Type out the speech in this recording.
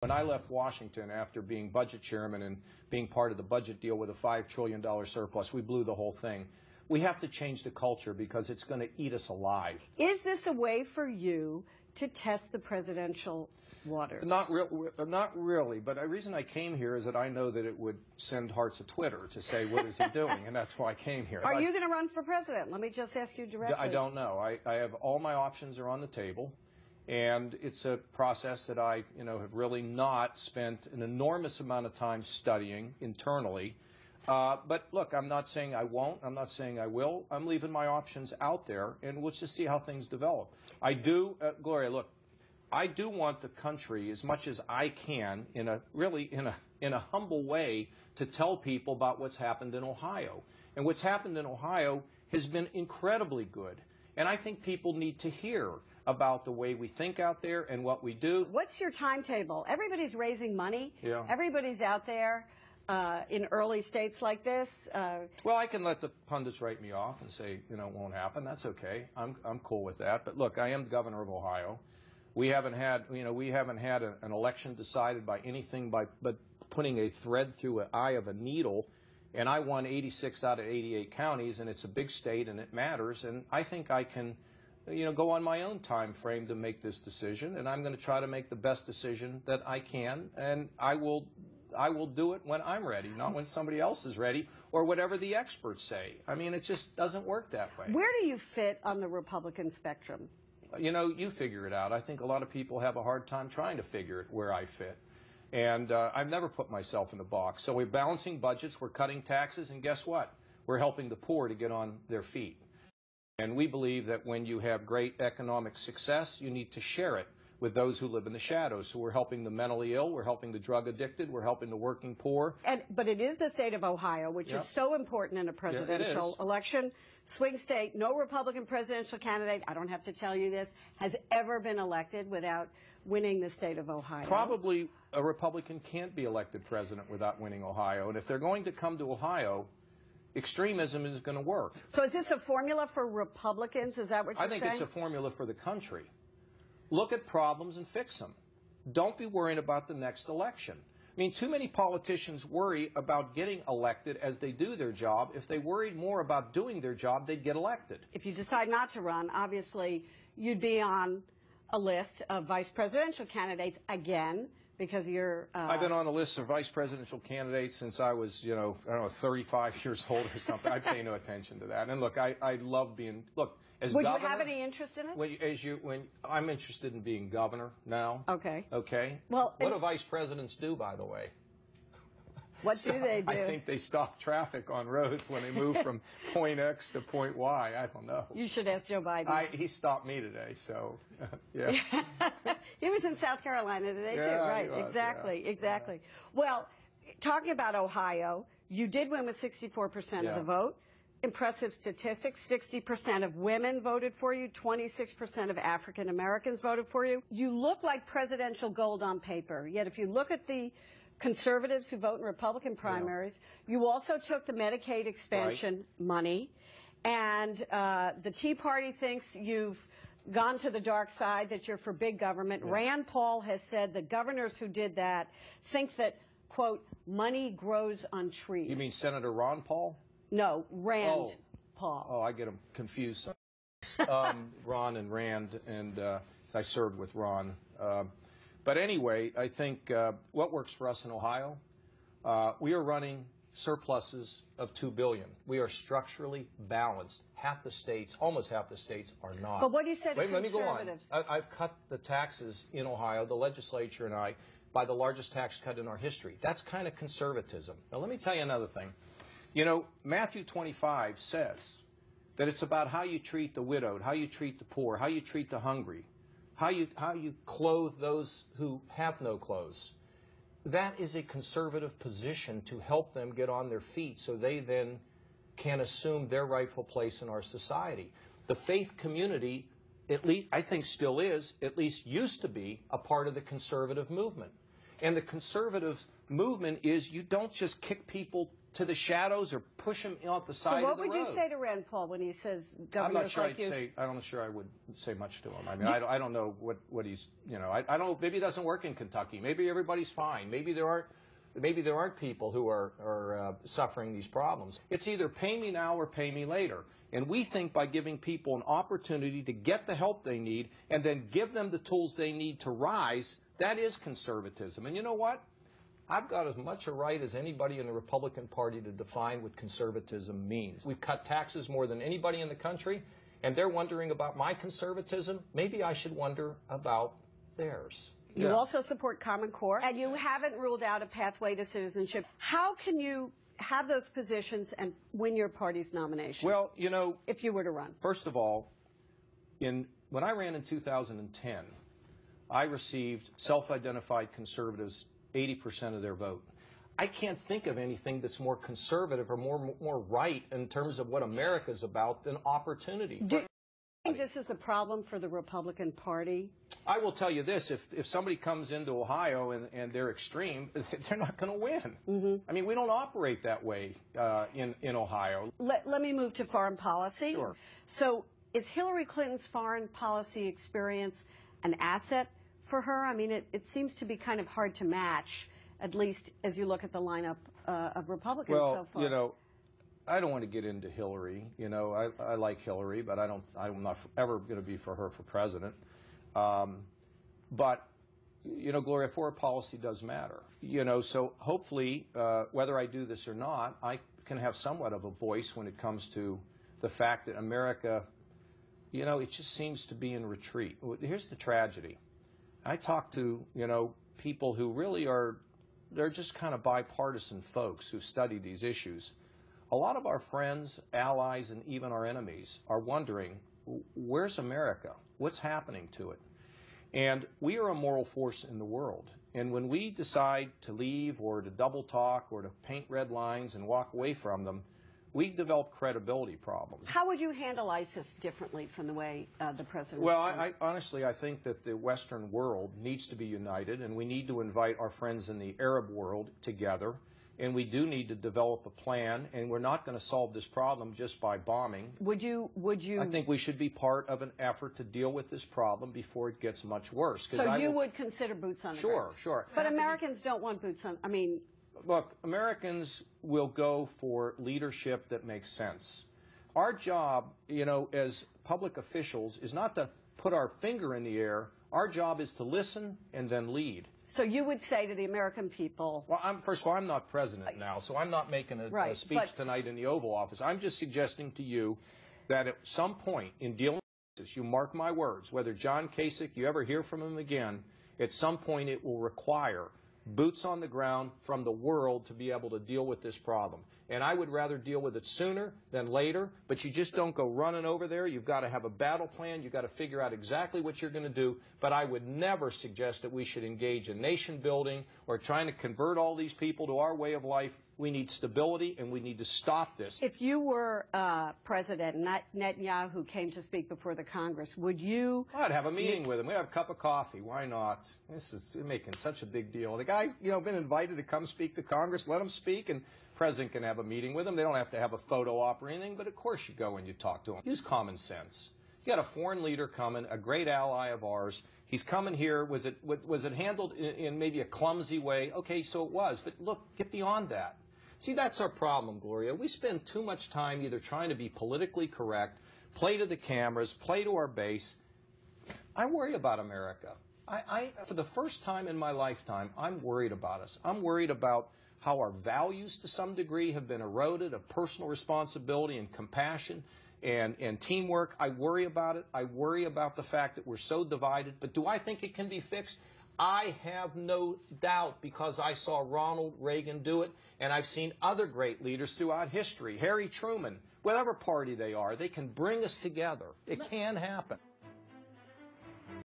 When I left Washington after being budget chairman and being part of the budget deal with a $5 trillion surplus, we blew the whole thing. We have to change the culture because it's going to eat us alive. Is this a way for you to test the presidential waters? Not really, but the reason I came here is that I know that it would send Hearts to Twitter to say, what is he doing? And that's why I came here. Are you going to run for president? Let me just ask you directly. I don't know. I have all my options are on the table. And it's a process that I, have really not spent an enormous amount of time studying internally. But look, I'm not saying I won't. I'm not saying I will. I'm leaving my options out there, and let's just see how things develop. I do, Gloria. Look, I do want the country, as much as I can, in a humble way, to tell people about what's happened in Ohio. And what's happened in Ohio has been incredibly good. And I think people need to hear about the way we think out there and what we do. What's your timetable? Everybody's raising money. Yeah. Everybody's out there in early states like this. Well, I can let the pundits write me off and say, it won't happen. That's okay. I'm cool with that. But look, I am governor of Ohio. We haven't had, an election decided by anything but putting a thread through the eye of a needle. And I won 86 out of 88 counties, and it's a big state, and it matters. And I think I can, go on my own time frame to make this decision, and I'm going to try to make the best decision that I can. And I will do it when I'm ready, not when somebody else is ready, or whatever the experts say. I mean, it just doesn't work that way. Where do you fit on the Republican spectrum? You figure it out. I think a lot of people have a hard time trying to figure it where I fit. And I've never put myself in a box. So we're balancing budgets, we're cutting taxes, and guess what? We're helping the poor to get on their feet. And we believe that when you have great economic success, you need to share it with those who live in the shadows. So we're helping the mentally ill, we're helping the drug addicted, we're helping the working poor. But it is the state of Ohio, which is so important in a presidential election. Swing state, no Republican presidential candidate, I don't have to tell you this, has ever been elected without winning the state of Ohio. Probably a Republican can't be elected president without winning Ohio. And if they're going to come to Ohio, extremism is going to work. So is this a formula for Republicans? Is that what you're saying? I think it's a formula for the country. Look at problems and fix them. Don't be worrying about the next election. I mean, too many politicians worry about getting elected as they do their job. If they worried more about doing their job, they'd get elected. If you decide not to run, obviously you'd be on a list of vice presidential candidates again, because you're... I've been on a list of vice presidential candidates since I was, 35 years old or something. I pay no attention to that. And look, I love being... Look, as Would governor... you have any interest in it? I'm interested in being governor now. Okay. Okay? Well, what do vice presidents do, by the way? What do they do? I think they stop traffic on roads when they move from point X to point Y. I don't know. You should ask Joe Biden. He stopped me today, so, yeah. He was in South Carolina today, too. Right, exactly. Yeah. Well, talking about Ohio, you did win with 64% of the vote. Impressive statistics. 60% of women voted for you. 26% of African Americans voted for you. You look like presidential gold on paper. Yet if you look at the conservatives who vote in Republican primaries, you also took the Medicaid expansion money. And the Tea Party thinks you've gone to the dark side, that you're for big government. Rand Paul has said the governors who did that think that, quote, money grows on trees. You mean Senator Ron Paul? No, Rand Paul. Oh, I get them confused. Ron and Rand, and I served with Ron. But anyway, I think what works for us in Ohio, we are running surpluses of $2 billion. We are structurally balanced. Half the states, almost half the states, are not. But what do you say to Let me go on. conservatives? I've cut the taxes in Ohio, the legislature and I, by the largest tax cut in our history. That's kind of conservatism. Now, let me tell you another thing. Matthew 25 says that it's about how you treat the widowed, how you treat the poor, how you treat the hungry, how you clothe those who have no clothes. That is a conservative position to help them get on their feet so they then can assume their rightful place in our society. The faith community, at least I think still is, at least used to be, a part of the conservative movement. And the conservative movement is you don't just kick people to the shadows or push them off the side of the road. So what would you say to Rand Paul when he says governors like you? I'm not sure I would say much to him. I mean, I don't know what he's, you know, I don't know, maybe it doesn't work in Kentucky. Maybe everybody's fine. Maybe there aren't people who are suffering these problems. It's either pay me now or pay me later. And we think by giving people an opportunity to get the help they need and then give them the tools they need to rise, that is conservatism. And you know what? I've got as much a right as anybody in the Republican Party to define what conservatism means. We've cut taxes more than anybody in the country, and they're wondering about my conservatism. Maybe I should wonder about theirs. You also support Common Core, and you haven't ruled out a pathway to citizenship. How can you have those positions and win your party's nomination? Well, you know, if you were to run. First of all, when I ran in 2010, I received self-identified conservatives 80% of their vote. I can't think of anything that's more conservative or more right in terms of what America's about than opportunity. Do you think this is a problem for the Republican Party? I will tell you this, if somebody comes into Ohio and they're extreme, they're not going to win. Mm-hmm. I mean, we don't operate that way in Ohio. Let me move to foreign policy. Sure. So is Hillary Clinton's foreign policy experience an asset for her? I mean, it seems to be kind of hard to match, at least as you look at the lineup of Republicans so far. Well, you know, I don't want to get into Hillary. You know, I like Hillary, but I'm not ever going to be for her for president. But, you know, Gloria, foreign policy does matter. You know, so hopefully, whether I do this or not, I can have somewhat of a voice when it comes to the fact that America, you know, it just seems to be in retreat. Here's the tragedy. I talk to, you know, people who really they're just kind of bipartisan folks who study these issues. A lot of our friends, allies, and even our enemies are wondering, where's America? What's happening to it? And we are a moral force in the world. And when we decide to leave or to double talk or to paint red lines and walk away from them, we develop credibility problems. How would you handle ISIS differently from the way the president? Well, I honestly, I think that the Western world needs to be united, and we need to invite our friends in the Arab world together, and we do need to develop a plan, and we're not going to solve this problem just by bombing. Would you? I think we should be part of an effort to deal with this problem before it gets much worse. So you would consider boots on the ground? Sure. But Americans don't want boots on, I mean... Look, Americans will go for leadership that makes sense. Our job, you know, as public officials is not to put our finger in the air. Our job is to listen and then lead. So you would say to the American people... Well, first of all, I'm not president now, so I'm not making a speech tonight in the Oval Office. I'm just suggesting to you that at some point in dealing with this, you mark my words, whether John Kasich, you ever hear from him again, at some point it will require boots on the ground from the world to be able to deal with this problem. And I would rather deal with it sooner than later, but you just don't go running over there. You've got to have a battle plan. You've got to figure out exactly what you're going to do. But I would never suggest that we should engage in nation building or trying to convert all these people to our way of life. We need stability, and we need to stop this. If you were president and Netanyahu came to speak before the Congress, would you... I'd have a meeting with him. We'd have a cup of coffee. Why not? This is making such a big deal. The guy's, you know, been invited to come speak to Congress. Let him speak, and the president can have a meeting with him. They don't have to have a photo op or anything, but of course you go and you talk to him. Use common sense. You got a foreign leader coming, a great ally of ours. He's coming here. Was it handled in maybe a clumsy way? Okay, so it was. But look, get beyond that. See, that's our problem, Gloria. We spend too much time either trying to be politically correct, play to the cameras, play to our base. I worry about America. For the first time in my lifetime, I'm worried about us. I'm worried about how our values to some degree have been eroded, of personal responsibility and compassion and teamwork. I worry about it. I worry about the fact that we're so divided. But do I think it can be fixed? I have no doubt, because I saw Ronald Reagan do it, and I've seen other great leaders throughout history. Harry Truman, whatever party they are, they can bring us together. It can happen.